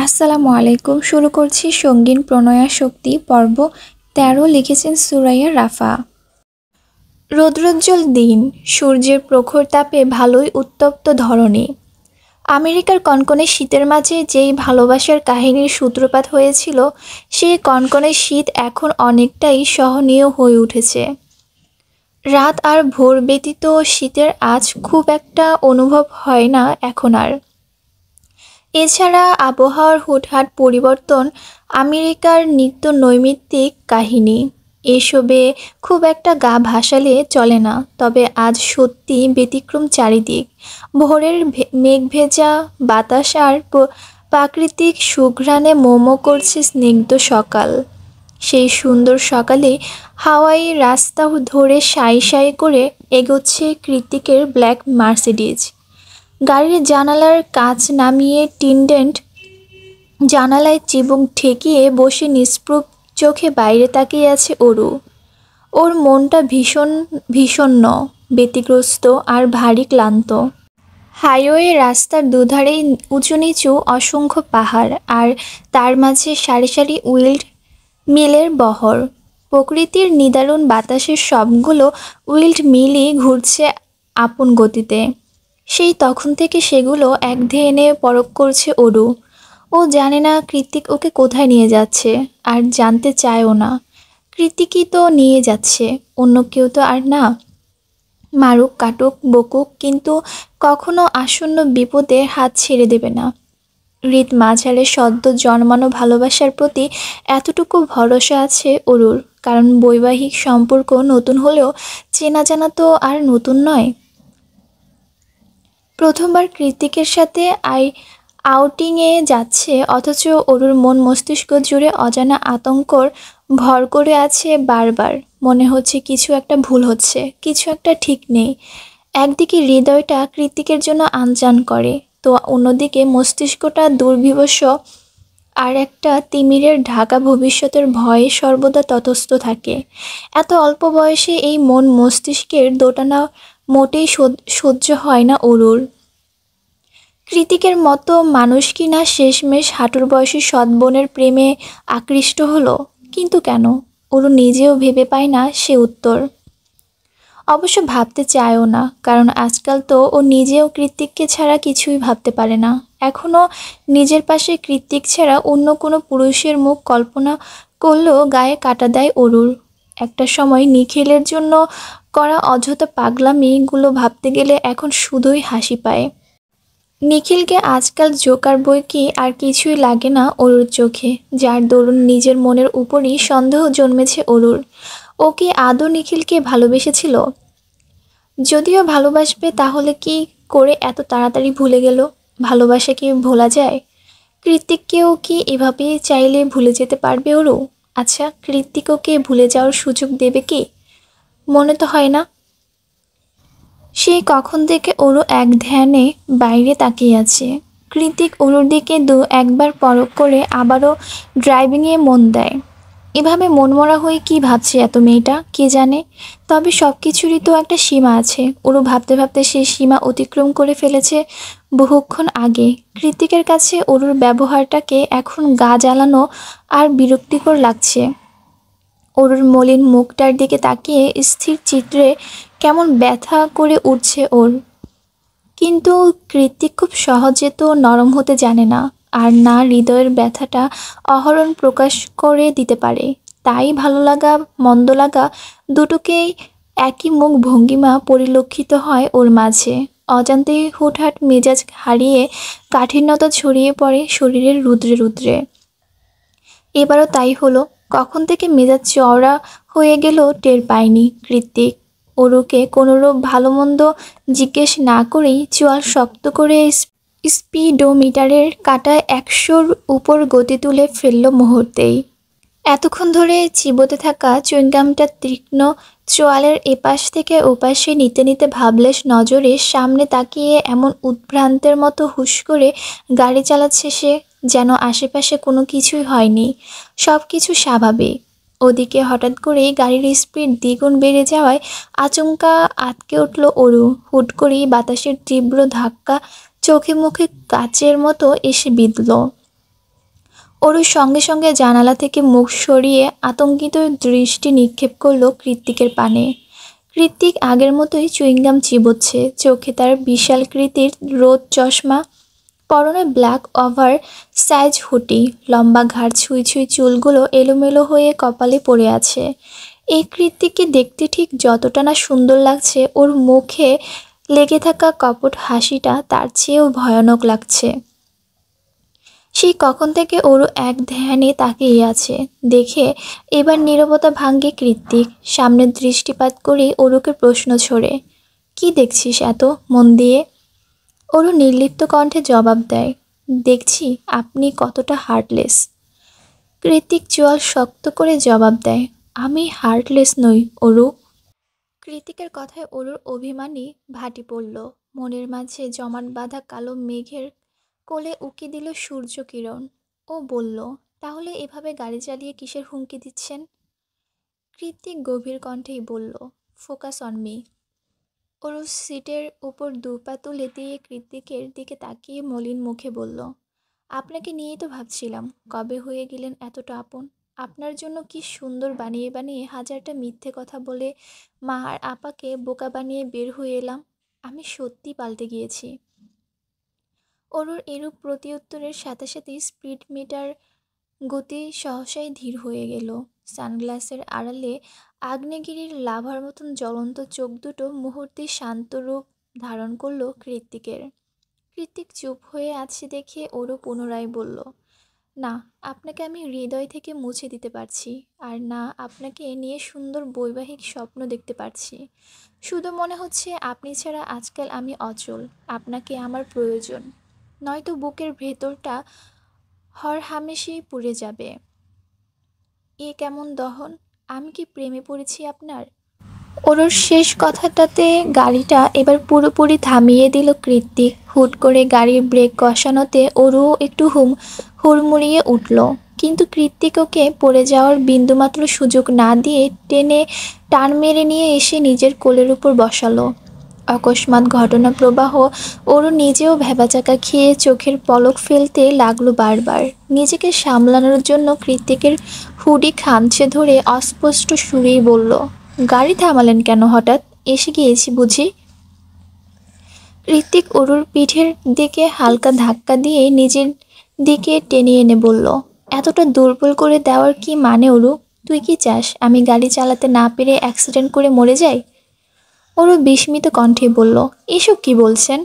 আসসালামু আলাইকুম। শুরু করছি সঙ্গীন প্রণয়া শক্তি পর্ব ১৩। লিখেছেন সুরাইয়া রাফা। রৌদ্রোজ্জ্বল দিন, সূর্যের প্রখর তাপে ভালোই উত্তপ্ত ধরণী। আমেরিকার কনকনে শীতের মাঝে যেই ভালোবাসার কাহিনীর সূত্রপাত হয়েছিল, সেই কনকনে শীত এখন অনেকটাই সহনীয় হয়ে উঠেছে। রাত আর ভোর ব্যতীত শীতের আঁচ খুব একটা অনুভব হয় না এখন আর। এছাড়া আবহাওয়ার হুটহাট পরিবর্তন আমেরিকার নিত্য নৈমিত্তিক কাহিনী, এসবে খুব একটা গা ভাসালে চলে না। তবে আজ সত্যি ব্যতিক্রম চারিদিক। ভোরের মেঘভেজা বাতাস আর প্রাকৃতিক সুঘ্রাণে মোমো করছে স্নিগ্ধ সকাল। সেই সুন্দর সকালে হাওয়াই রাস্তা ধরে সাই সাই করে এগোচ্ছে কৃতিকের ব্ল্যাক মার্সিডিজ। গাড়ির জানালার কাঁচ নামিয়ে টিনডেন্ট জানালায় চিবুক ঠেকিয়ে বসে নিস্পৃহ চোখে বাইরে তাকিয়ে আছে অরু। ওর মনটা ভীষণ ব্যতিগ্রস্ত আর ভারী ক্লান্ত। হাইওয়ে রাস্তার দুধারেই উঁচু নিচু অসংখ্য পাহাড়, আর তার মাঝে সারি সারি উইল্ড মিলের বহর। প্রকৃতির নিদারুণ বাতাসের সবগুলো উইল্ড মিলই ঘুরছে আপন গতিতে। সেই তখন থেকে সেগুলো একধেয়েনে পরখ করছে অরু। ও জানে না কৃতিক ওকে কোথায় নিয়ে যাচ্ছে, আর জানতে চায়ও না। কৃতিকই তো নিয়ে যাচ্ছে, অন্য কেউ তো আর না। মারুক, কাটুক, বকুক, কিন্তু কখনো আসন্ন বিপদে হাত ছেড়ে দেবে না। হৃদ মাঝারে সদ্য জন্মানো ভালোবাসার প্রতি এতটুকু ভরসা আছে অরুর, কারণ বৈবাহিক সম্পর্ক নতুন হলেও চেনা জানা তো আর নতুন নয়। প্রথমবার কৃতিকের সাথে আউটিংয়ে যাচ্ছে, অথচ অরুর মন মস্তিষ্ক জুড়ে অজানা আতঙ্কর ভর করে আছে বারবার। মনে হচ্ছে কিছু একটা ভুল হচ্ছে, কিছু একটা ঠিক নেই। একদিকে হৃদয়টা কৃতিকের জন্য আনজান করে, তো অন্যদিকে মস্তিষ্কটা দুর্বিবশ আর একটা তিমিরের ঢাকা ভবিষ্যতের ভয়ে সর্বদা তটস্থ থাকে। এত অল্প বয়সে এই মন মস্তিষ্কের দোটানা মোটেই সহ্য হয় না অরুর। কৃতিকের মতো মানুষ কি না শেষমেশ হাঁটুর বয়সী সৎ বোনের প্রেমে আকৃষ্ট হলো? কিন্তু কেন? অরু নিজেও ভেবে পায় না সে উত্তর। অবশ্য ভাবতে চায়ও না, কারণ আজকাল তো ও নিজেও কৃতিককে ছাড়া কিছুই ভাবতে পারে না। এখনও নিজের পাশে কৃতিক ছাড়া অন্য কোনো পুরুষের মুখ কল্পনা করলেও গায়ে কাটা দেয় অরুর। একটা সময় নিখিলের জন্য করা অযথা পাগলামিগুলো ভাবতে গেলে এখন শুধুই হাসি পায়। নিখিলকে আজকাল জোকার বই কি আর কিছুই লাগে না অরুর চোখে, যার দরুন নিজের মনের উপরই সন্দেহ জন্মেছে অরুর। ও কি আদৌ নিখিলকে ভালোবেসেছিল? যদিও ভালোবাসবে, তাহলে কি করে এত তাড়াতাড়ি ভুলে গেল? ভালোবাসা কি ভোলা যায়? কৃতিককেও কি এভাবেই চাইলে ভুলে যেতে পারবে অরু? আচ্ছা, কৃতিক ওকে ভুলে যাওয়ার সুযোগ দেবে কি? মনে তো হয় না। সেই কখন থেকে অরু এক ধ্যানে বাইরে তাকিয়ে আছে। কৃতিক অরুর দিকে একবার পরখ করে আবারও ড্রাইভিংয়ে মন দেয়। এভাবে মনমরা হয়ে কি ভাবছে এত মেয়েটা, কে জানে। তবে সব কিছুরই তো একটা সীমা আছে। অরু ভাবতে ভাবতে সেই সীমা অতিক্রম করে ফেলেছে বহুক্ষণ আগে। কৃতিকের কাছে অরুর ব্যবহারটাকে এখন গা জ্বালানো আর বিরক্তিকর লাগছে। অরুর মলিন মুখটার দিকে তাকিয়ে স্থির চিত্রে কেমন ব্যথা করে উঠছে ওর। কিন্তু কৃতিক খুব সহজে তো নরম হতে জানে না, আর না হৃদয়ের ব্যথাটা অহরণ প্রকাশ করে দিতে পারে। তাই ভালো লাগা মন্দ লাগা দুটোকেই একই মুখ ভঙ্গিমা পরিলক্ষিত হয় ওর মাঝে। অজান্তেই হুটহাট মেজাজ হারিয়ে কাঠিন্যতা ছড়িয়ে পড়ে শরীরের রুদ্রে রুদ্রে। এবারও তাই হলো। কখন থেকে মেজাজ চওড়া হয়ে গেল টের পায়নি কৃতিক। অরুকে কোনোরূপ ভালো মন্দ জিজ্ঞেস না করেই চোয়াল শক্ত করে স্পিডোমিটারের কাঁটায় ১০০-র উপর গতি তুলে ফেলল মুহূর্তেই। এতক্ষণ ধরে চিবোতে থাকা চুইংগামটা তীক্ষ্ণ চোয়ালের এপাশ থেকে ওপাশে নিতে নিতে ভাবলেশ নজরে সামনে তাকিয়ে এমন উদ্ভ্রান্তের মতো হুশ করে গাড়ি চালাচ্ছে সে, যেন আশেপাশে কোনো কিছুই হয়নি, সব কিছু স্বাভাবিক। ওদিকে হঠাৎ করেই গাড়ির স্পিড দ্বিগুণ বেড়ে যাওয়ায় আচমকা আঁতকে উঠল অরু। হুট করেই বাতাসের তীব্র ধাক্কা চোখে মুখে কাচের মতো এসে বিঁধল। অরুর সঙ্গে সঙ্গে জানালা থেকে মুখ সরিয়ে আতঙ্কিত দৃষ্টি নিক্ষেপ করলো কৃত্তিকের পানে। কৃত্তিক আগের মতোই চুইংগাম চিবোচ্ছে, চোখে তার বিশালকৃতির রোদ চশমা, পরনে ব্ল্যাক ওভার সাইজ হুডি, লম্বা ঘাড় ছুঁই ছুঁই চুলগুলো এলোমেলো হয়ে কপালে পড়ে আছে। এই কৃত্তিককে দেখতে ঠিক যতটা না সুন্দর লাগছে, ওর মুখে লেগে থাকা কপট হাসিটা তার চেয়েও ভয়ানক লাগছে। সেই কখন থেকে ওরও এক ধ্যানে তাকিয়ে আছে দেখে এবার নীরবতা ভাঙ্গে কৃত্তিক। সামনে দৃষ্টিপাত করে ওরুকে প্রশ্ন ছড়ে, কি দেখছিস এত মন দিয়ে? ওরু নির্লিপ্ত কণ্ঠে জবাব দেয়, দেখছি আপনি কতটা হার্টলেস। কৃত্তিক চোয়াল শক্ত করে জবাব দেয়, আমি হার্টলেস নই ওরু। কৃত্তিকের কথায় ওরুর অভিমানী ভাটি পড়ল। মনের মাঝে জমাট বাঁধা কালো মেঘের কোলে উকি দিল সূর্য কিরণ। ও বলল, তাহলে এভাবে গাড়ি চালিয়ে কিসের হুমকি দিচ্ছেন? কৃত্তিক গভীর কণ্ঠেই বলল, ফোকাস অন মি। ওরু সিটের উপর দুপা তুলে দিয়ে কৃত্তিকের দিকে তাকিয়ে মলিন মুখে বলল, আপনাকে নিয়েই তো ভাবছিলাম, কবে হয়ে গেলেন এতটা আপন। আপনার জন্য কি সুন্দর বানিয়ে বানিয়ে হাজারটা মিথ্যে কথা বলে মা আর আপাকে বোকা বানিয়ে বের হয়ে এলাম। আমি সত্যি পাল্টে গিয়েছি। অরুর এরূপ প্রতিউত্তরের সাথে সাথেই স্পিড মিটার গতি সহসাই ধীর হয়ে গেল। সানগ্লাসের আড়ালে আগ্নেয়গিরির লাভার মতন জ্বলন্ত চোখ দুটো মুহূর্তে শান্ত রূপ ধারণ করল কৃত্তিকের। কৃত্তিক চুপ হয়ে আছে দেখে ওরও পুনরায় বলল, না, আপনাকে আমি হৃদয় থেকে মুছে দিতে পারছি, আর না আপনাকে নিয়ে সুন্দর বৈবাহিক স্বপ্ন দেখতে পারছি। শুধু মনে হচ্ছে আপনি ছাড়া আজকাল আমি অচল, আপনাকে আমার প্রয়োজন, নয়তো বুকের ভেতরটা হরহামেশাই পুড়ে যাবে। এ কেমন দহন! আমি কি প্রেমে পড়েছি আপনার? ওরর শেষ কথাটাতে গাড়িটা এবার পুরোপুরি থামিয়ে দিল কৃত্তিক। হুট করে গাড়ির ব্রেক কষানোতে ওরও একটু হুড়মুড়িয়ে উঠল, কিন্তু কৃত্তিক ওকে পড়ে যাওয়ার বিন্দুমাত্র সুযোগ না দিয়ে টেনে টান মেরে নিয়ে এসে নিজের কোলের উপর বসালো। অকস্মাৎ ঘটনা প্রবাহ ওরও নিজেও ভ্যাবাচাকা খেয়ে চোখের পলক ফেলতে লাগলো বারবার। নিজেকে সামলানোর জন্য কৃত্তিকের হুডি খামচে ধরে অস্পষ্ট সুরেই বলল, গাড়ি থামালেন কেন হঠাৎ? এসে গিয়েছি বুঝি? কৃত্তিক অরুর পিঠের দিকে হালকা ধাক্কা দিয়ে নিজের দিকে টেনে এনে বলল, এতটা দুর্বল করে দেওয়ার কি মানে অরু? তুই কি চাস আমি গাড়ি চালাতে না পেরে অ্যাক্সিডেন্ট করে মরে যাই? অরু বিস্মিত কণ্ঠে বলল, এসব কি বলছেন?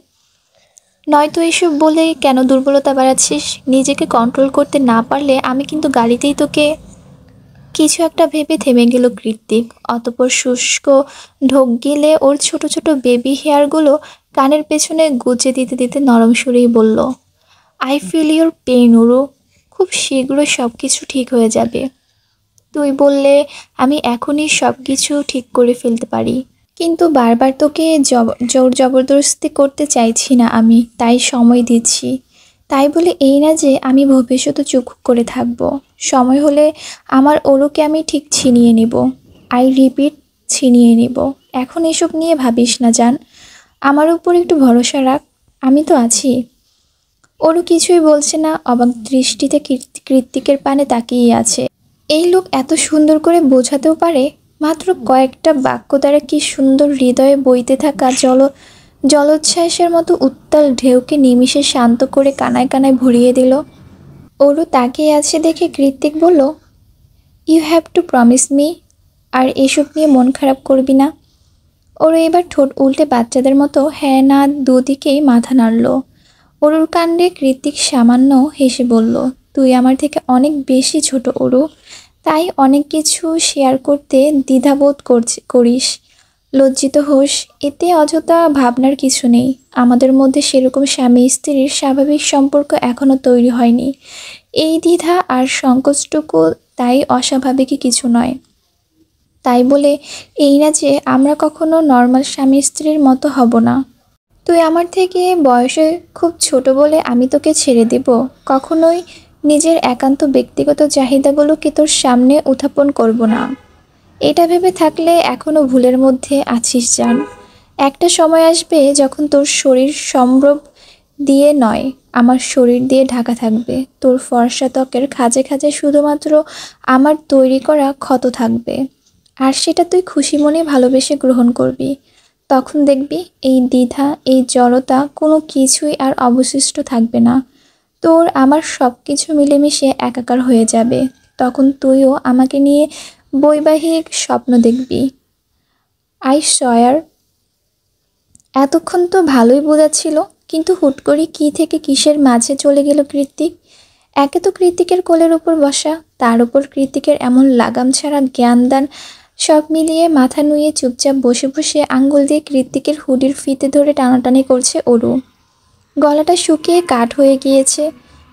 নয়তো এসব বলে কেন দুর্বলতা বাড়াচ্ছিস? নিজেকে কন্ট্রোল করতে না পারলে আমি কিন্তু গাড়িতেই তোকে। কিছু একটা ভেবে থেমে গেল কৃত্তিক। অতঃপর শুষ্ক ঢোক গিলে ওর ছোট ছোট বেবি হেয়ারগুলো কানের পেছনে গুজে দিতে দিতে নরম সুরেই বলল, আই ফিল ইউর পেইন উরু। খুব শীঘ্রই সব কিছু ঠিক হয়ে যাবে। তুই বললে আমি এখনই সব কিছু ঠিক করে ফেলতে পারি, কিন্তু বারবার তোকে জোর জবরদস্তি করতে চাইছি না আমি, তাই সময় দিচ্ছি। তাই বলে এই না যে আমি ভবিষ্যতে চুপ করে থাকবো। সময় হলে আমার ওরুকে আমি ঠিক ছিনিয়ে নিব। আই রিপিট, ছিনিয়ে নিব। এখন এসব নিয়ে ভাবিস না জান, আমার উপর একটু ভরসা রাখ, আমি তো আছি। ওরু কিছুই বলছে না, অবাক দৃষ্টিতে কৃত্তিকের পানে তাকিয়ে আছে। এই লোক এত সুন্দর করে বোঝাতেও পারে, মাত্র কয়েকটা বাক্য দ্বারা কি সুন্দর হৃদয়ে বইতে থাকা জলোচ্ছ্বাসের মতো উত্তাল ঢেউকে নিমিষে শান্ত করে কানায় কানায় ভরিয়ে দিল। ওরও তাকিয়ে আছে দেখে কৃত্তিক বলল, you have to promise me, আর এসব নিয়ে মন খারাপ করবি না। ওরও এবার ঠোঁট উল্টে বাচ্চাদের মতো হ্যাঁ না দুদিকেই মাথা নাড়ল। ওরুর কাণ্ডে কৃত্তিক সামান্য হেসে বলল, তুই আমার থেকে অনেক বেশি ছোট ওরু, তাই অনেক কিছু শেয়ার করতে দ্বিধাবোধ করিস, লজ্জিত হোস। এতে অযথা ভাবনার কিছু নেই। আমাদের মধ্যে সেরকম স্বামী স্ত্রীর স্বাভাবিক সম্পর্ক এখনও তৈরি হয়নি। এই দ্বিধা আর সংকোচটুকু তাই অস্বাভাবিকই কিছু নয়। তাই বলে এই না যে আমরা কখনো নর্মাল স্বামী স্ত্রীর মতো হব না। তুই আমার থেকে বয়সে খুব ছোট বলে আমি তোকে ছেড়ে দেব কখনোই নিজের একান্ত ব্যক্তিগত চাহিদাগুলোকে তোর সামনে উত্থাপন করব না। এটা ভেবে থাকলে এখনও ভুলের মধ্যে আছিস জান। একটা সময় আসবে যখন তোর শরীর সম্ভ্রম দিয়ে নয়, আমার শরীর দিয়ে ঢাকা থাকবে, তোর ফর্সা ত্বকের খাঁজে খাঁজে শুধুমাত্র আমার তৈরি করা ক্ষত থাকবে, আর সেটা তুই খুশি মনে ভালোবেসে গ্রহণ করবি। তখন দেখবি এই দ্বিধা, এই জড়তা কোনো কিছুই আর অবশিষ্ট থাকবে না। তোর আমার সব কিছু মিলেমিশে একাকার হয়ে যাবে। তখন তুইও আমাকে নিয়ে বৈবাহিক স্বপ্ন দেখবি। I swear. এতক্ষণ তো ভালোই বোঝাচ্ছিল, কিন্তু হুট করে কী থেকে কিসের মাঝে চলে গেল কৃত্তিক। একে তো কৃত্তিকের কোলের উপর বসা, তার উপর কৃত্তিকের এমন লাগাম ছাড়া জ্ঞানদান, সব মিলিয়ে মাথা নুয়ে চুপচাপ বসে বসে আঙ্গুল দিয়ে কৃত্তিকের হুডির ফিতে ধরে টানাটানি করছে অরু। গলাটা শুকিয়ে কাঠ হয়ে গিয়েছে,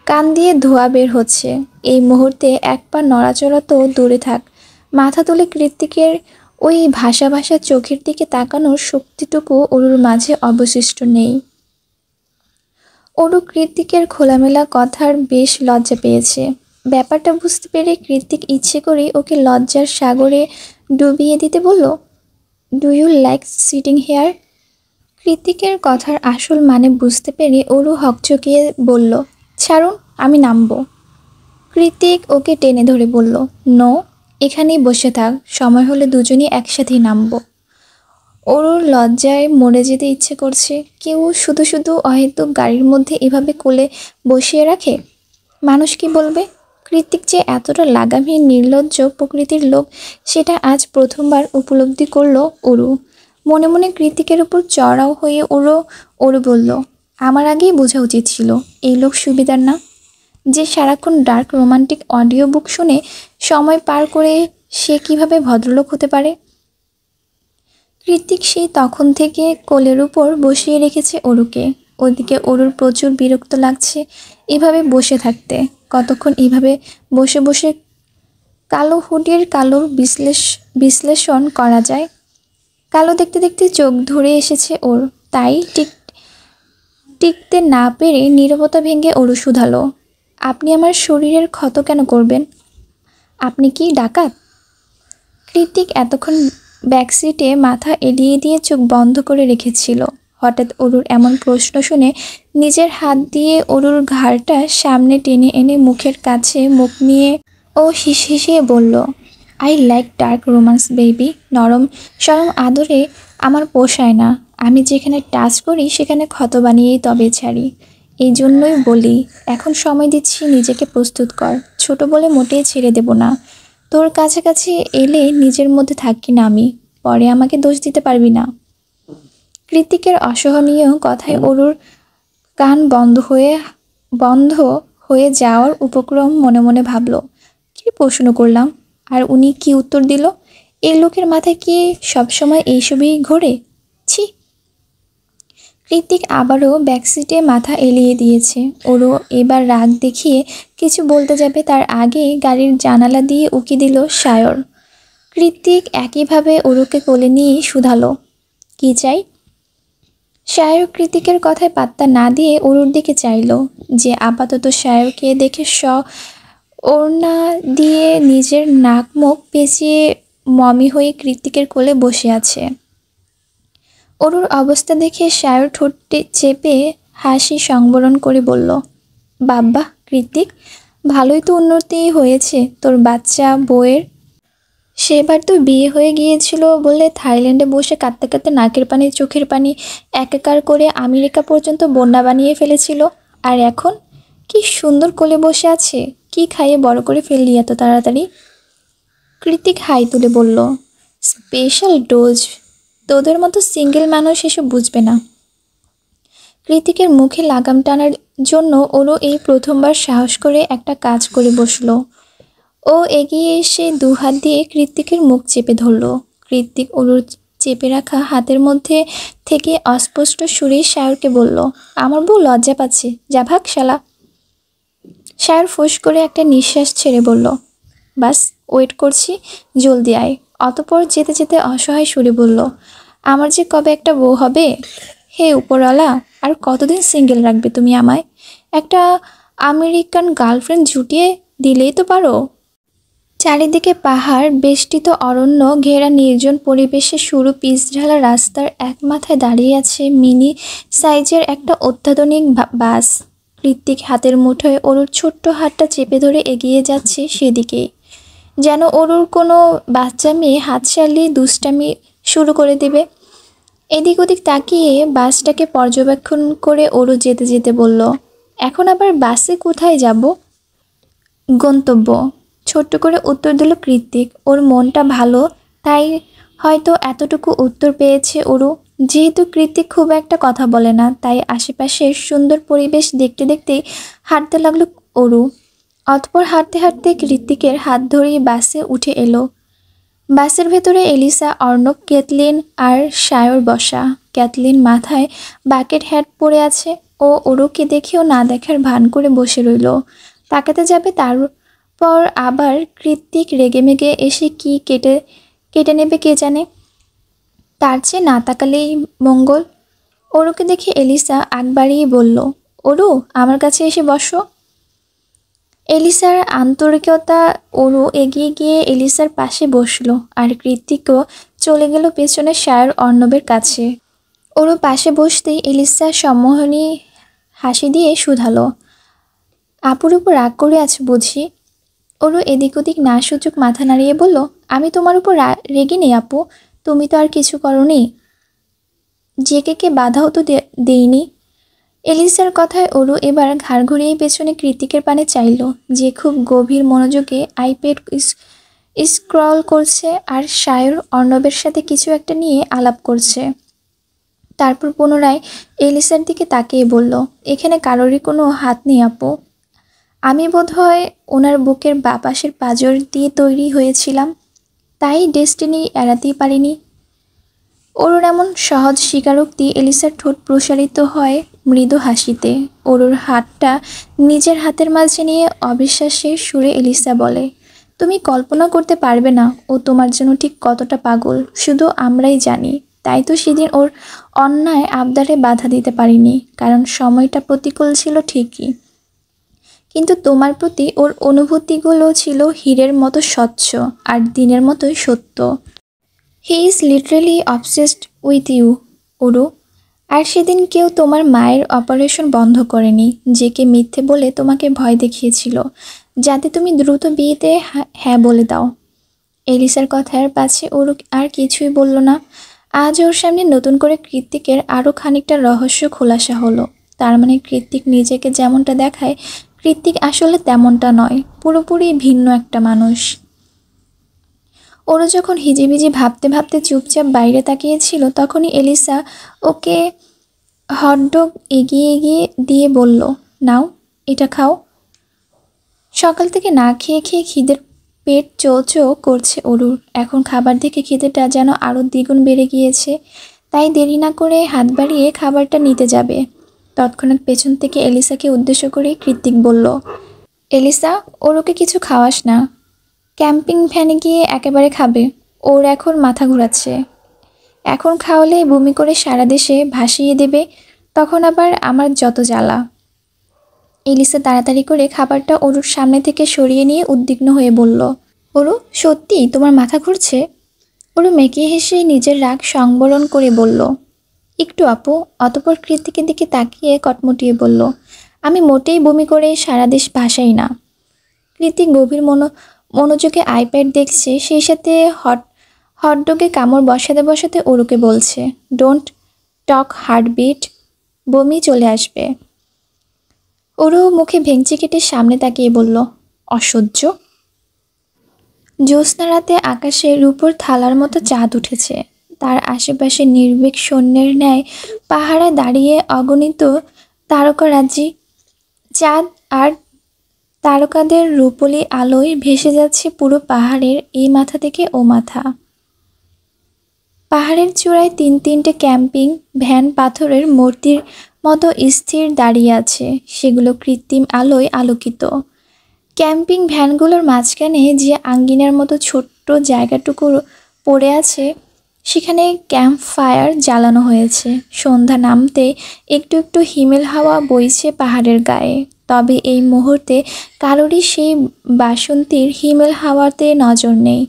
কান দিয়ে ধোঁয়া বের হচ্ছে। এই মুহূর্তে এক পা নড়াচড়া তো দূরে থাক, মাথা তুলে কৃত্তিকের ওই ভাসা ভাসা চোখের দিকে তাকানোর শক্তিটুকু অরুর মাঝে অবশিষ্ট নেই। অরু কৃত্তিকের খোলামেলা কথার বেশ লজ্জা পেয়েছে। ব্যাপারটা বুঝতে পেরে কৃত্তিক ইচ্ছে করেই ওকে লজ্জার সাগরে ডুবিয়ে দিতে বলল, do you like sitting here? কৃত্তিকের কথার আসল মানে বুঝতে পেরে অরু হকচকিয়ে বলল, ছাড়ুন, আমি নামব। কৃত্তিক ওকে টেনে ধরে বলল, নো, এখানেই বসে থাক, সময় হলে দুজনই একসাথেই নামব। অরুর লজ্জায় মরে যেতে ইচ্ছে করছে। কেউ শুধু শুধু অহেতুক গাড়ির মধ্যে এভাবে কোলে বসিয়ে রাখে? মানুষ কি বলবে? কৃত্তিক যে এতটা লাগামহীন নির্লজ্জ প্রকৃতির লোক, সেটা আজ প্রথমবার উপলব্ধি করলো অরু। মনে মনে কৃত্তিকের উপর চড়াও হয়ে অরু বলল, আমার আগেই বোঝা উচিত ছিল এই লোক সুবিধার না, যে সারাক্ষণ ডার্ক রোমান্টিক অডিও বুক শুনে সময় পার করে সে কিভাবে ভদ্রলোক হতে পারে। কৃত্তিক সেই তখন থেকে কোলের উপর বসিয়ে রেখেছে অরুকে। ওদিকে অরুর প্রচুর বিরক্ত লাগছে এভাবে বসে থাকতে। কতক্ষণ এভাবে বসে বসে কালো হুডির কালোর বিশ্লেষণ করা যায়? কালো দেখতে দেখতে চোখ ধরে এসেছে ওর, তাই টিকতে না পেরে নীরবতা ভেঙে অরু শুধালো, আপনি আমার শরীরের ক্ষত কেন করবেন? আপনি কি ডাকাত? কৃত্তিক এতক্ষণ ব্যাকসিটে মাথা এলিয়ে দিয়ে চোখ বন্ধ করে রেখেছিল। হঠাৎ অরুর এমন প্রশ্ন শুনে নিজের হাত দিয়ে অরুর ঘাড়টা সামনে টেনে এনে মুখের কাছে মুখ নিয়ে ও হিসিয়ে বলল, I like dark romance baby. নরম সরম আদরে আমার পোষায় না। আমি যেখানে টাচ করি সেখানে ক্ষত বানিয়েই তবে ছাড়ি। এই জন্যই বলি, এখন সময় দিচ্ছি, নিজেকে প্রস্তুত কর। ছোট বলে মোটেই ছেড়ে দেব না। তোর কাছাকাছি এলে নিজের মধ্যে থাকি না আমি, পরে আমাকে দোষ দিতে পারবি না। কৃত্তিকের অসহনীয় কথায় অরুর কান বন্ধ হয়ে যাওয়ার উপক্রম মনে মনে ভাবল, কি প্রশ্ন করলাম আর উনি কি উত্তর দিল? এই লোকের মাথায় কি সবসময় এইসবই ঘোরে? ছি। কৃত্তিক আবারও ব্যাকসিটে মাথা এলিয়ে দিয়েছে। ওরও এবার রাগ দেখিয়ে কিছু বলতে যাবে, তার আগে গাড়ির জানালা দিয়ে উকি দিল সায়র। কৃত্তিক একইভাবে ওরুকে কোলে নিয়ে শুধালো, কি চাই? সায়র কৃত্তিকের কথায় পাত্তা না দিয়ে অরুর দিকে চাইল, যে আপাতত সায়রকে দেখে ওড়না দিয়ে নিজের নাক মুখ পেঁচিয়ে মমি হয়ে কৃত্তিকের কোলে বসে আছে। অরুর অবস্থা দেখে সায়র ঠোঁটে চেপে হাসি সংবরণ করে বলল, বাব্বা কৃত্তিক, ভালোই তো উন্নতি হয়েছে তোর বাচ্চা বউয়ের। সেবার তো বিয়ে হয়ে গিয়েছিল বলে থাইল্যান্ডে বসে কাঁদতে কাঁদতে নাকের পানি চোখের পানি একাকার করে আমেরিকা পর্যন্ত বন্যা বানিয়ে ফেলেছিল, আর এখন কি সুন্দর কোলে বসে আছে। কি খাইয়ে বড় করে ফেললি এত তাড়াতাড়ি? কৃত্তিক হাই তুলে বলল, স্পেশাল ডোজ। তোদের মতো সিঙ্গেল মানুষ এসব বুঝবে না। কৃত্তিকের মুখে লাগাম টানার জন্য ওরও এই প্রথমবার সাহস করে একটা কাজ করে বসলো। ও এগিয়ে এসে দুহাত দিয়ে কৃত্তিকের মুখ চেপে ধরল। কৃত্তিক ওরুর চেপে রাখা হাতের মধ্যে থেকে অস্পষ্ট সুরে সায়রকে বলল, আমার বউ লজ্জা পাচ্ছে, যা ভাগ শালা। সায়র ফোঁস করে একটা নিঃশ্বাস ছেড়ে বলল, বাস ওয়েট করছি, জলদি আয়। অতপর যেতে যেতে অসহায় সুরে বলল, আমার যে কবে একটা বউ হবে? হে উপরওয়ালা, আর কতদিন সিঙ্গেল রাখবে তুমি আমায়? একটা আমেরিকান গার্লফ্রেন্ড জুটিয়ে দিলেই তো পারো। চারিদিকে পাহাড় বেষ্টিত অরণ্য ঘেরা নির্জন পরিবেশে সরু পিচঢালা রাস্তার এক মাথায় দাঁড়িয়ে আছে মিনি সাইজের একটা অত্যাধুনিক বাস। কৃত্তিক হাতের মুঠোয় অরুর ছোট্ট হাতটা চেপে ধরে এগিয়ে যাচ্ছে সেদিকেই, যেন অরুর কোনো বাচ্চা মেয়ে হাত সারলেই দুষ্টামি শুরু করে দেবে। এদিক ওদিক তাকিয়ে বাসটাকে পর্যবেক্ষণ করে অরু যেতে যেতে বলল, এখন আবার বাসে কোথায় যাব? গন্তব্য, ছোট্ট করে উত্তর দিল কৃত্তিক। ওর মনটা ভালো, তাই হয়তো এতটুকু উত্তর পেয়েছে অরু। যেহেতু কৃত্তিক খুব একটা কথা বলে না, তাই আশেপাশের সুন্দর পরিবেশ দেখতে দেখতেই হাঁটতে লাগলো অরু। অতঃপর হাঁটতে হাঁটতে কৃত্তিকের হাত ধরেই বাসে উঠে এলো। বাসের ভেতরে এলিসা, অর্ণব, ক্যাথলিন আর সায়র বসা। ক্যাথলিন মাথায় বাকেট হ্যাট পরে আছে। ও ওরুকে দেখেও না দেখার ভান করে বসে রইল। তাকাতে যাবে, তারপর আবার কৃত্তিক রেগেমেগে এসে কি কেটে কেটে নেবে কে জানে। তার চেয়ে না তাকালেই মঙ্গল। ওরুকে দেখে এলিসা আগ বাড়িয়ে বলল, ওরু, আমার কাছে এসে বসো। এলিসার আন্তরিকতা, ওরু এগিয়ে গিয়ে এলিসার পাশে বসলো, আর কৃত্তিকও চলে গেল পেছনে সায়র, অর্ণবের কাছে। ওরু পাশে বসতেই এলিসা সম্মোহনী হাসি দিয়ে শুধালো, আপুর উপর রাগ করে আছে বুঝি? ওরু এদিক ওদিক না সূচক মাথা নাড়িয়ে বলল, আমি তোমার উপর রেগে নেই আপু, তুমি তো আর কিছু করনি, জেকে বাধাও তো দেইনি। এলিসার কথায় ওরু এবার ঘাড় ঘুরিয়ে পেছনে কৃত্তিকের পানে চাইল, যে খুব গভীর মনোযোগে আইপ্যাড স্ক্রল করছে আর সায়র অর্ণবের সাথে কিছু একটা নিয়ে আলাপ করছে। তারপর পুনরায় এলিসার দিকে তাকিয়ে বলল, এখানে কারোরই কোনো হাত নেই আপু, আমি বোধহয় ওনার বুকের বাঁ পাশের পাঁজর দিয়ে তৈরি হয়েছিলাম, তাই ডেস্টিনি এড়াতেই পারিনি। ওরুর এমন সহজ স্বীকারোক্তি এলিসার ঠোঁট প্রসারিত হয় মৃদু হাসিতে। ওরুর হাতটা নিজের হাতের মাঝে নিয়ে অবিশ্বাসের সুরে এলিসা বলে, তুমি কল্পনা করতে পারবে না ও তোমার জন্য ঠিক কতটা পাগল, শুধু আমরাই জানি। তাই তো সেদিন ওর অন্যায় আবদারে বাধা দিতে পারিনি, কারণ সময়টা প্রতিকূল ছিল ঠিকই, কিন্তু তোমার প্রতি ওর অনুভূতিগুলো ছিল হীরের মতো স্বচ্ছ আর দিনের মতোই সত্য। He is literally obsessed with you, Oru. আর সেদিন কেউ তোমার মায়ের অপারেশন বন্ধ করেনি, যে কে মিথ্যে বলে তোমাকে ভয় দেখিয়েছিল, যাতে তুমি দ্রুত বিয়েতে হ্যাঁ বলে দাও। এলিসার কথার পাছে ওরু আর কিছুই বলল না। আজ ওর সামনে নতুন করে কৃত্তিকের আরও খানিকটা রহস্য খোলাসা হলো। তার মানে কৃত্তিক নিজেকে যেমনটা দেখায়, কৃত্তিক আসলে তেমনটা নয়, পুরোপুরি ভিন্ন একটা মানুষ। ওরা যখন হিজিবিজি ভাবতে ভাবতে চুপচাপ বাইরে তাকিয়েছিল, তখনই এলিসা ওকে হটডগ এগিয়ে এগিয়ে দিয়ে বলল, নাও এটা খাও। সকাল থেকে না খেয়ে খেয়ে খিদের পেট চো করছে অরুর। এখন খাবার দেখে খিদেটা যেন আরও দ্বিগুণ বেড়ে গিয়েছে, তাই দেরি না করে হাত বাড়িয়ে খাবারটা নিতে যাবে। তৎক্ষণাৎ পেছন থেকে এলিসাকে উদ্দেশ্য করে কৃত্তিক বলল, এলিসা, ওরকে কিছু খাওয়াস না, ক্যাম্পিং ভ্যানে গিয়ে একেবারে খাবে, ওর এখন মাথা ঘোরাচ্ছে, এখন খাওয়ালে বমি করে সারা দেশে ভাসিয়ে দেবে, তখন আবার আমার যত জ্বালা। এলিসা তাড়াতাড়ি করে খাবারটা ওরুর সামনে থেকে সরিয়ে নিয়ে উদ্বিগ্ন হয়ে বলল, ওরু, সত্যি তোমার মাথা ঘুরছে? ওরু মেকি হেসে নিজের রাগ সংবরণ করে বলল, একটু আপু। অতঃপর কৃত্তিকের দিকে তাকিয়ে কটমটিয়ে বলল, আমি মোটেই বমি করে সারা দেশ ভাসাই না। কৃত্তিক গভীর মনোযোগে আইপ্যাড দেখছে, সেই সাথে হটডগে কামড় বসাতে বসাতে ওরুকে বলছে, ডোন্ট টক হার্টবিট, বমি চলে আসবে। ওরু মুখে ভেঙচি কেটে সামনে তাকিয়ে বলল, অসহ্য। জ্যোৎস্না রাতে আকাশে রূপোর থালার মতো চাঁদ উঠেছে। তার আশেপাশে নির্ভীক সৈন্যের ন্যায় পাহাড়ে দাঁড়িয়ে অগণিত তারকারাজি। চাঁদ আর তারকাদের রূপলি আলোয় ভেসে যাচ্ছে পুরো পাহাড়ের এই মাথা থেকে ও মাথা। পাহাড়ের চূড়ায় তিনটে ক্যাম্পিং ভ্যান পাথরের মূর্তির মতো স্থির দাঁড়িয়ে আছে, সেগুলো কৃত্রিম আলোয় আলোকিত। ক্যাম্পিং ভ্যানগুলোর মাঝখানে যে আঙ্গিনার মতো ছোট্ট জায়গাটুকু পড়ে আছে, সেখানে ক্যাম্প ফায়ার জ্বালানো হয়েছে। সন্ধ্যা নামতে একটু একটু হিমেল হাওয়া বইছে পাহাড়ের গায়ে, তবে এই মুহূর্তে কারোরই সেই বাসন্তীর হিমেল হাওয়াতে নজর নেই।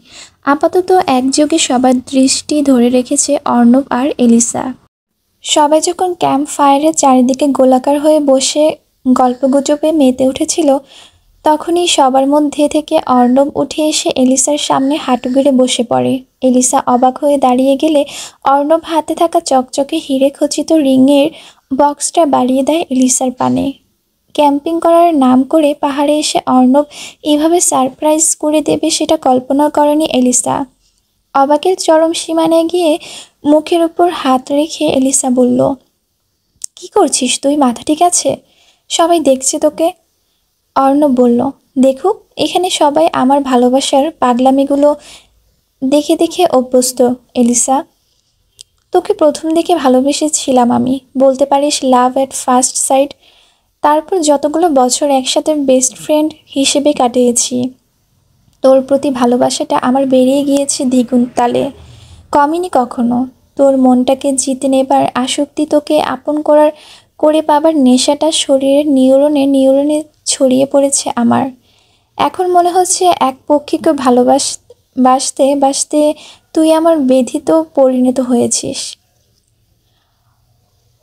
আপাতত একযোগে সবার দৃষ্টি ধরে রেখেছে অর্ণব আর এলিসা। সবাই যখন ক্যাম্প ফায়ারের চারিদিকে গোলাকার হয়ে বসে গল্পগুজবে মেতে উঠেছিল, তখনই সবার মধ্যে থেকে অর্ণব উঠে এসে এলিসার সামনে হাঁটু গেড়ে বসে পড়ে। এলিসা অবাক হয়ে দাঁড়িয়ে গেলে অর্ণব হাতে থাকা চকচকে হিরে খচিত রিংয়ের বক্সটা বাড়িয়ে দেয় এলিসার পানে। ক্যাম্পিং করার নাম করে পাহাড়ে এসে অর্ণব এভাবে সারপ্রাইজ করে দেবে সেটা কল্পনা করেনি এলিসা। অবাকের চরম সীমানায় গিয়ে মুখের উপর হাত রেখে এলিসা বলল, কি করছিস তুই? মাথা ঠিক আছে? সবাই দেখছে তোকে। অর্ণব বলল, দেখুক, এখানে সবাই আমার ভালোবাসার পাগলামিগুলো দেখে দেখে অভ্যস্ত। এলিসা, তোকে প্রথম দেখে ভালোবেসেছিলাম আমি, বলতে পারিস লাভ অ্যাট ফার্স্ট সাইট। তারপর যতগুলো বছর একসাথে বেস্ট ফ্রেন্ড হিসেবে কাটিয়েছি, তোর প্রতি ভালোবাসাটা আমার বেরিয়ে গিয়েছে দ্বিগুণ তালে, কমেনি কখনো। তোর মনটাকে জিতে নেবার আসক্তি, তোকে আপন করে পাবার নেশাটা শরীরের নিউরনে নিউরনে ছড়িয়ে পড়েছে আমার। এখন মনে হচ্ছে এক পক্ষীকে বাসতে বাসতে তুই আমার বেধিতে পরিণত হয়েছিস।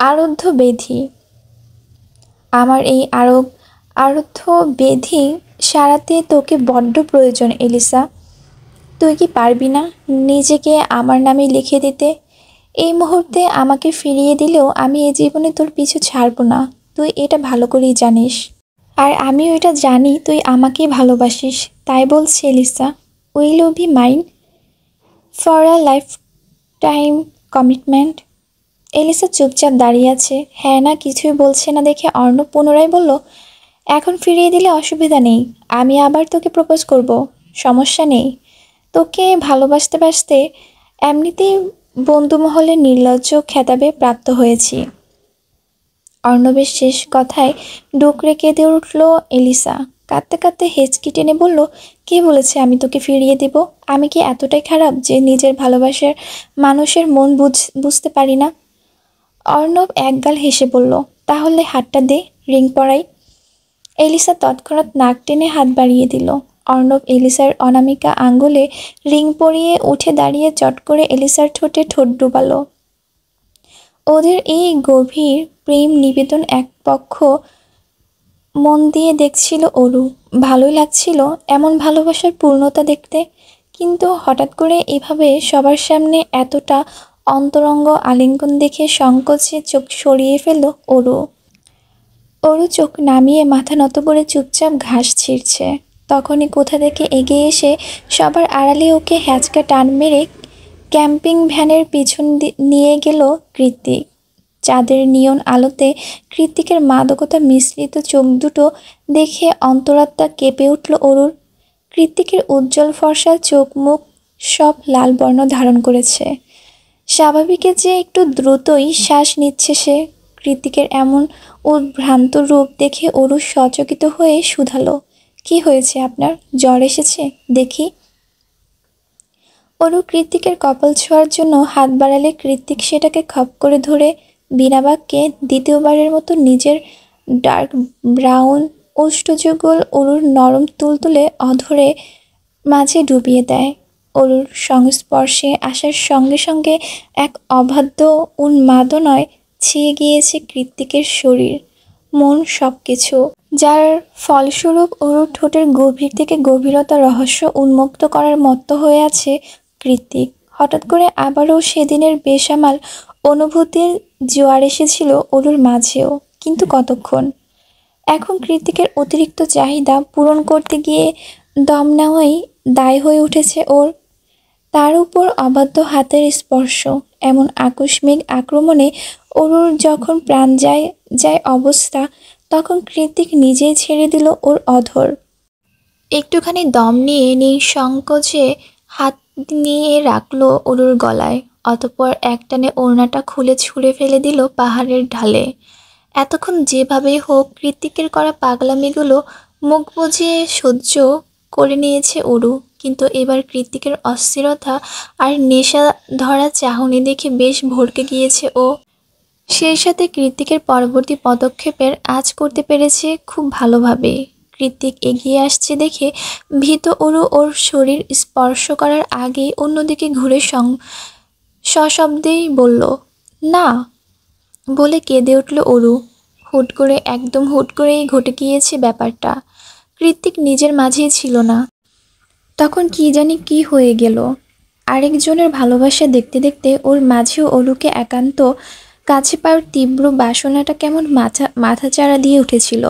আরুদ্ধ বেধি। আমার এই আরুদ্ধ বেধি সারাতে তোকে বড্ড প্রয়োজন এলিসা। তুই কি পারবি না নিজেকে আমার নামে লিখে দিতে? এই মুহূর্তে আমাকে ফিরিয়ে দিলেও আমি এ জীবনে তোর পিছু ছাড়ব না, তুই এটা ভালো করেই জানিস। আর আমিও এটা জানি তুই আমাকেই ভালোবাসিস। তাই বলছি Elisa, will you be mine for a life time commitment? Elisa চুপচাপ দাঁড়িয়ে আছে, হ্যাঁ না কিছুই বলছে না দেখে অর্ণব পুনরায় বলল, এখন ফিরিয়ে দিলে অসুবিধা নেই, আমি আবার তোকে প্রপোজ করব, সমস্যা নেই। তোকে ভালোবাসতে বাসতে এমনিতেই বন্ধুমহলের নির্লজ্জ খেতাবে প্রাপ্ত হয়েছি। অর্ণবের শেষ কথায় ডুকরে কেঁদে উঠল এলিসা। কাঁদতে কাঁদতে হেঁচকি টেনে বলল, কে বলেছে আমি তোকে ফিরিয়ে দেব? আমি কি এতটাই খারাপ যে নিজের ভালোবাসার মানুষের মন বুঝতে পারি না? অর্ণব একগাল হেসে বলল, তাহলে হাতটা দে, রিং পরাই। এলিসা তৎক্ষণাৎ নাক টেনে হাত বাড়িয়ে দিল। অর্ণব এলিসার অনামিকা আঙ্গুলে রিং পরিয়ে উঠে দাঁড়িয়ে চট করে এলিসার ঠোঁটে ঠোঁট ডুবালো। ওদের এই গভীর প্রেম নিবেদন এক পক্ষ মন দিয়ে দেখছিল অরু। ভালোই লাগছিল এমন ভালোবাসার পূর্ণতা দেখতে, কিন্তু হঠাৎ করে এভাবে সবার সামনে এতটা অন্তরঙ্গ আলিঙ্গন দেখে সংকোচে চোখ সরিয়ে ফেলল অরু। অরু চোখ নামিয়ে মাথা নত করে চুপচাপ ঘাস ছিঁড়ছে। তখনই কোথা থেকে এগিয়ে এসে সবার আড়ালে ওকে হ্যাঁচকা টান মেরে ক্যাম্পিং ভ্যানের পিছন নিয়ে গেল কৃত্তিক। চাঁদের নিয়ন আলোতে কৃত্তিকের মাদকতা মিশ্রিত চোখ দুটো দেখে অন্তরাত্মা কেঁপে উঠল অরুর। কৃত্তিকের উজ্জ্বল ফর্সা চোখ মুখ সব লাল বর্ণ ধারণ করেছে। স্বাভাবিকের যে একটু দ্রুতই শ্বাস নিচ্ছে সে। কৃত্তিকের এমন উদ্ভ্রান্ত রূপ দেখে অরু সচকিত হয়ে শুধালো, কি হয়েছে আপনার? জ্বর এসেছে দেখি। অরু কৃত্তিকের কপাল ছোঁয়ার জন্য হাত বাড়ালে কৃত্তিক সেটাকে খপ করে ধরে বিনা বাক্যে দ্বিতীয়বারের মতো নিজের ডার্ক ব্রাউন ওষ্ঠযুগল অরুর নরম তুলতুলে অধরে মাঝে ডুবিয়ে দেয়। অরুর সংস্পর্শে আসার সঙ্গে সঙ্গে এক অবাধ্য উন্মাদনায় ছেয়ে গিয়েছে কৃত্তিকের শরীর, মন, সব কিছু, যার ফলস্বরূপ অরুর ঠোঁটের গভীর থেকে গভীরতা রহস্য উন্মুক্ত করার মত্ত হয়ে আছে কৃত্তিক। হঠাৎ করে আবারও সেদিনের বেসামাল অনুভূতির জোয়ার এসেছিল অরুর মাঝেও, কিন্তু কতক্ষণ? এখন কৃত্তিকের অতিরিক্ত চাহিদা পূরণ করতে গিয়ে দম নেওয়াই দায় হয়ে উঠেছে ওর। তার উপর অবাধ্য হাতের স্পর্শ, এমন আকস্মিক আক্রমণে অরুর যখন প্রাণ যায় অবস্থা, তখন কৃত্তিক নিজেই ছেড়ে দিল ওর অধর। একটুখানি দম নিয়ে নিঃসংকোচে হাত নিয়ে রাখলো অরুর গলায়, অতঃপর একটানে ওড়নাটা খুলে ছুঁড়ে ফেলে দিল পাহাড়ের ঢালে। এতক্ষণ যেভাবেই হোক কৃত্তিকের করা পাগলামিগুলো মুখ বুজিয়ে সহ্য করে নিয়েছে অরু, কিন্তু এবার কৃত্তিকের অস্থিরতা আর নেশা ধরা চাহনি দেখে বেশ ভড়কে গিয়েছে ও। সেই সাথে কৃত্তিকের পরবর্তী পদক্ষেপের আঁচ করতে পেরেছে খুব ভালোভাবে। কৃত্তিক এগিয়ে আসছে দেখে ভীত অরু ওর শরীর স্পর্শ করার আগেই অন্যদিকে ঘুরে সশব্দেই বলল, না বলে কেঁদে উঠল অরু। একদম হুট করেই ঘটে গিয়েছে ব্যাপারটা। কৃত্তিক নিজের মাঝেই ছিল না। তখন কি জানি কি হয়ে গেল। আরেকজনের ভালোবাসা দেখতে দেখতে ওর মাঝেও অরুকে একান্ত কাছে পাওয়ার তীব্র বাসনাটা কেমন মাথাচাড়া দিয়ে উঠেছিল।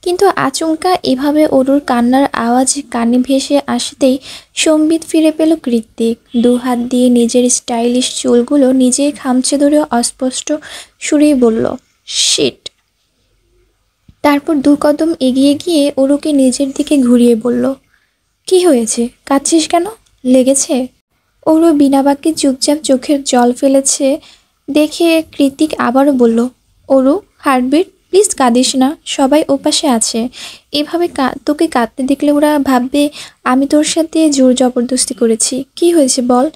কিন্তু আচমকা এভাবে অরুর কান্নার আওয়াজ কানে ভেসে আসতেই সম্বিত ফিরে পেল কৃত্তিক। দু হাত দিয়ে নিজের স্টাইলিশ চুলগুলো নিজেই খামচে ধরে অস্পষ্ট সুরেই বলল, শিট। তারপর দু কদম এগিয়ে গিয়ে অরুকে নিজের দিকে ঘুরিয়ে বলল, কি হয়েছে, কাঁদছিস কেন, লেগেছে? অরু বিনা বাক্যে চুপচাপ চোখের জল ফেলেছে দেখে কৃত্তিক আবারও বলল, অরু, হার্টবিট, প্লিজ কাঁদিস না, সবাই ওপাশে আছে। এভাবে তোকে কাঁদতে দেখলে ওরা ভাববে আমি তোর সাথে জোর জবরদস্তি করেছি। কি হয়েছে বল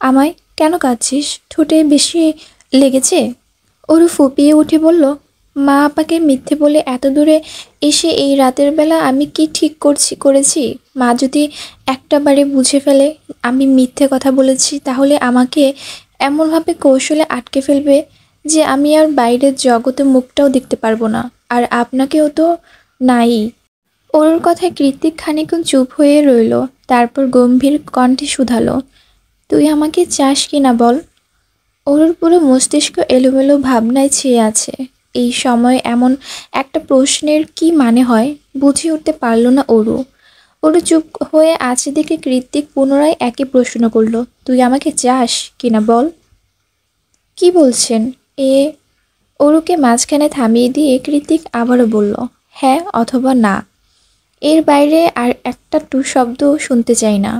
আমায়, কেন কাঁদছিস, ঠোঁটে বেশি লেগেছে? অরু ফুপিয়ে উঠে বলল, মা আপাকে মিথ্যে বলে এত দূরে এসে এই রাতের বেলা আমি কি ঠিক করেছি? মা যদি একটাবারে বুঝে ফেলে আমি মিথ্যে কথা বলেছি, তাহলে আমাকে এমনভাবে কৌশলে আটকে ফেলবে যে আমি আর বাইরের জগতে মুখটাও দেখতে পারবো না। আর আপনাকেও তো নাই। ওর কথায় কৃত্তিক খানিকক্ষণ চুপ হয়ে রইল, তারপর গম্ভীর কণ্ঠে শুধালো, তুই আমাকে চাস কি না বল? ওর পুরো মস্তিষ্ক এলোমেলো ভাবনায় ছেয়ে আছে। এই সময় এমন একটা প্রশ্নের কি মানে হয় বুঝে উঠতে পারল না অরু। অরু চুপ হয়ে আছে দেখে কৃত্তিক পুনরায় একই প্রশ্ন করল, তুই আমাকে চাস কিনা বল? কি বলছেন এ? অরুকে মাঝখানে থামিয়ে দিয়ে কৃত্তিক আবারও বলল, হ্যাঁ অথবা না, এর বাইরে আর একটা টু শব্দ শুনতে চাই না।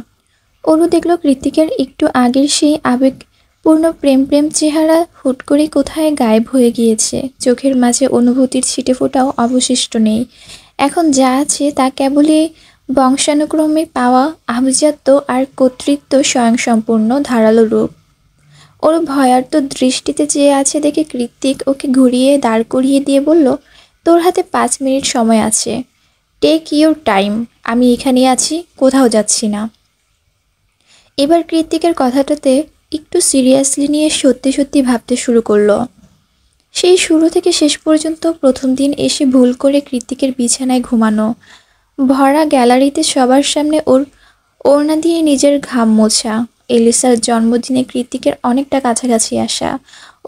অরু দেখল কৃত্তিকের একটু আগের সেই আবেগপূর্ণ প্রেম চেহারা হুট করে কোথায় গায়েব হয়ে গিয়েছে। চোখের মাঝে অনুভূতির ছিটেফোঁটাও অবশিষ্ট নেই। এখন যা আছে তা কেবলই বংশানুক্রমে পাওয়া আভিজাত্য আর কর্তৃত্ব স্বয়ংসম্পূর্ণ ধারালো রূপ। ওর ভয়ার্ত দৃষ্টিতে চেয়ে আছে দেখে কৃত্তিক ওকে ঘুরিয়ে দাঁড় করিয়ে দিয়ে বলল, তোর হাতে 5 মিনিট সময় আছে, টেক ইউর টাইম, আমি এখানেই আছি, কোথাও যাচ্ছি না। এবার কৃত্তিকের কথাটাতে একটু সিরিয়াসলি নিয়ে সত্যি সত্যি ভাবতে শুরু করলো। সেই শুরু থেকে শেষ পর্যন্ত প্রথম দিন এসে ভুল করে কৃত্তিকের বিছানায় ঘুমানো, ভরা গ্যালারিতে সবার সামনে ওর ওড়না দিয়ে নিজের ঘাম মোছা, এলিসার জন্মদিনে কৃত্তিকের অনেকটা কাছাকাছি আসা,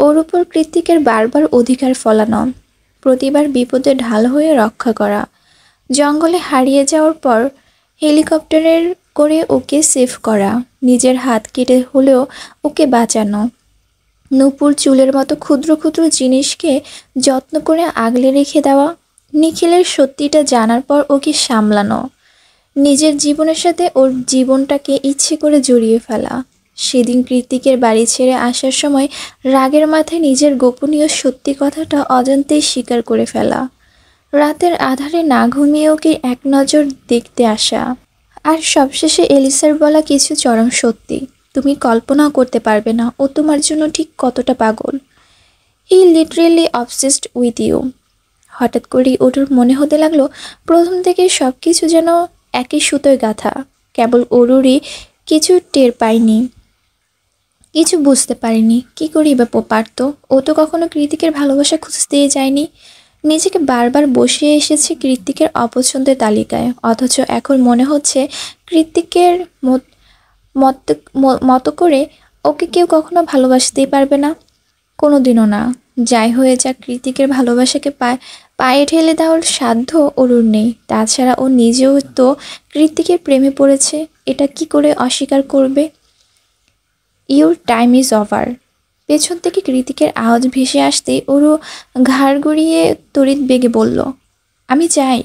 ওর উপর কৃত্তিকের বারবার অধিকার ফলানো, প্রতিবার বিপদে ঢাল হয়ে রক্ষা করা, জঙ্গলে হারিয়ে যাওয়ার পর হেলিকপ্টারের করে ওকে সেভ করা, নিজের হাত কেটে হলেও ওকে বাঁচানো, নূপুর চুলের মতো ক্ষুদ্র ক্ষুদ্র জিনিসকে যত্ন করে আগলে রেখে দেওয়া, নিখিলের সত্যিটা জানার পর ওকে সামলানো, নিজের জীবনের সাথে ওর জীবনটাকে ইচ্ছে করে জড়িয়ে ফেলা। সেদিন কৃত্তিকের বাড়ি ছেড়ে আসার সময় রাগের মাথায় নিজের গোপনীয় সত্যি কথাটা অজান্তেই স্বীকার করে ফেলা, রাতের আধারে না ঘুমিয়ে ওকে এক নজর দেখতে আসা, আর সবশেষে এলিসার বলা কিছু চরম সত্যি। তুমি কল্পনাও করতে পারবে না ও তোমার জন্য ঠিক কতটা পাগল। হি লিটারেলি অবসেসড উইথ ইউ। হঠাৎ করেই ওর মনে হতে লাগলো প্রথম থেকে সব কিছু যেন একই সুতোয় গাঁথা। কেবল অরুরই কিছু টের পায়নি, কিছু বুঝতে পারেনি। কি করেই বা পারত? ও তো কখনো কৃত্তিকের ভালোবাসা খুঁজতেই যায়নি। নিজেকে বারবার বসিয়ে এসেছে কৃত্তিকের অপছন্দের তালিকায়, অথচ এখন মনে হচ্ছে কৃত্তিকের মতো করে ওকে কেউ কখনো ভালোবাসতেই পারবে না, কোনোদিনও না। যাই হয়ে যাক, কৃত্তিকের ভালোবাসাকে পায়ে ঠেলে দেওয়ার সাধ্য অরুর নেই। তাছাড়া ও নিজেও তো কৃত্তিকের প্রেমে পড়েছে, এটা কি করে অস্বীকার করবে? Your time is over. পেছন থেকে কৃত্তিকের আওয়াজ ভেসে আসতেই ওরও ঘাড় গড়িয়ে তড়িৎ বেগে বলল, আমি চাই।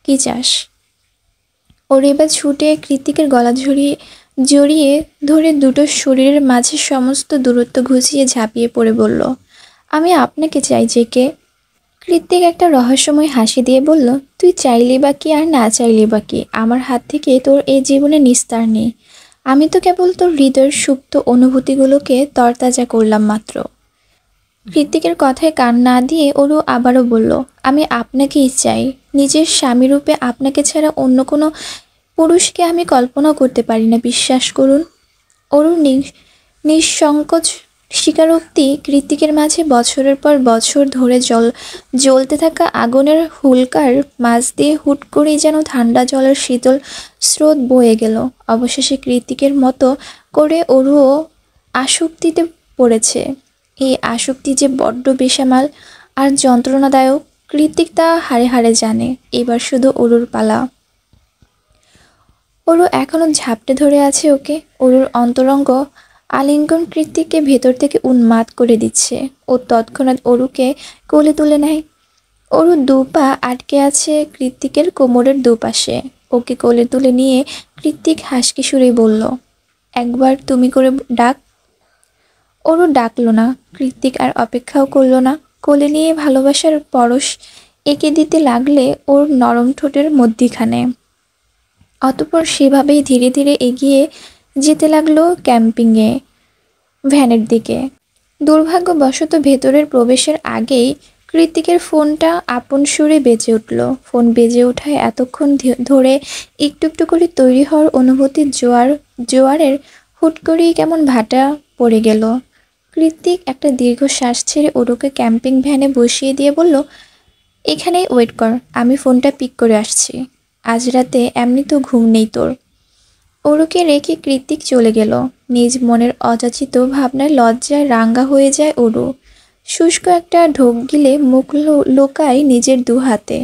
কি চাস? ওর এবার ছুটে কৃত্তিকের গলা জড়িয়ে ধরে দুটো শরীরের মাঝে সমস্ত দূরত্ব ঘুচিয়ে ঝাঁপিয়ে পড়ে বলল, আমি আপনাকে চাই জেকে। কৃত্তিক একটা রহস্যময় হাসি দিয়ে বলল, তুই চাইলি বা কি আর না চাইলি বা কি, আমার হাত থেকে তোর এই জীবনে নিস্তার নেই। আমি তো কেবল তোর হৃদয়ের সুপ্ত অনুভূতিগুলোকে তরতাজা করলাম মাত্র। কৃত্তিকের কথায় কান না দিয়ে ওরও আবারও বলল, আমি আপনাকেই চাই, নিজের স্বামীরূপে। আপনাকে ছাড়া অন্য কোনো পুরুষকে আমি কল্পনাও করতে পারি না, বিশ্বাস করুন। অরু নিঃসংকোচ স্বীকারোক্তি কৃত্তিকের মাঝে বছরের পর বছর ধরে জ্বলতে থাকা আগুনের হুলকার মাঝ দিয়ে হুট করেই যেন ঠান্ডা জলের শীতল স্রোত বয়ে গেল। অবশেষে কৃত্তিকের মতো করে অরুও আসক্তিতে পড়েছে। এই আসক্তি যে বড্ড বেসামাল আর যন্ত্রণাদায়ক কৃত্তিক তা হাড়ে হাড়ে জানে। এবার শুধু অরুর পালা। অরু এখনো ঝাপটে ধরে আছে ওকে। অরুর অন্তরঙ্গ আলিঙ্গন কৃত্তিককে ভেতর থেকে উন্মাদ করে দিচ্ছে। ও তৎক্ষণাৎ অরুকে কোলে তুলে নেয়। অরু দুপা আটকে আছে কৃত্তিকের কোমরের দুপাশে। ওকে কোলে তুলে নিয়ে কৃত্তিক হাসকি সুরেই বলল, একবার তুমি করে ডাক। অরু ডাকলো না। কৃত্তিক আর অপেক্ষাও করলো না। কোলে নিয়ে ভালোবাসার পরশ এঁকে দিতে লাগলে ওর নরম ঠোঁটের মধ্যিখানে। অতঃপর সেভাবেই ধীরে ধীরে এগিয়ে যেতে লাগলো ক্যাম্পিংয়ে ভ্যানের দিকে। দুর্ভাগ্যবশত ভেতরের প্রবেশের আগেই কৃত্তিকের ফোনটা আপন সুরে বেজে উঠল। ফোন বেজে ওঠায় এতক্ষণ ধরে একটু একটু করে তৈরি হওয়ার অনুভূতির জোয়ারের হুট করেই কেমন ভাটা পড়ে গেল। কৃত্তিক একটা দীর্ঘ শ্বাস ছেড়ে অরুকে ক্যাম্পিং ভ্যানে বসিয়ে দিয়ে বলল, এখানেই ওয়েট কর, আমি ফোনটা পিক করে আসছি। আজ রাতে এমনিতেও ঘুম নেই তোর। অরুকে রেখে কৃত্তিক চলে গেল। নিজ মনের অযাচিত ভাবনায় লজ্জায় রাঙ্গা হয়ে যায় অরু। শুষ্ক একটা ঢোক গিলে মুখ লোকায় নিজের দু হাতে।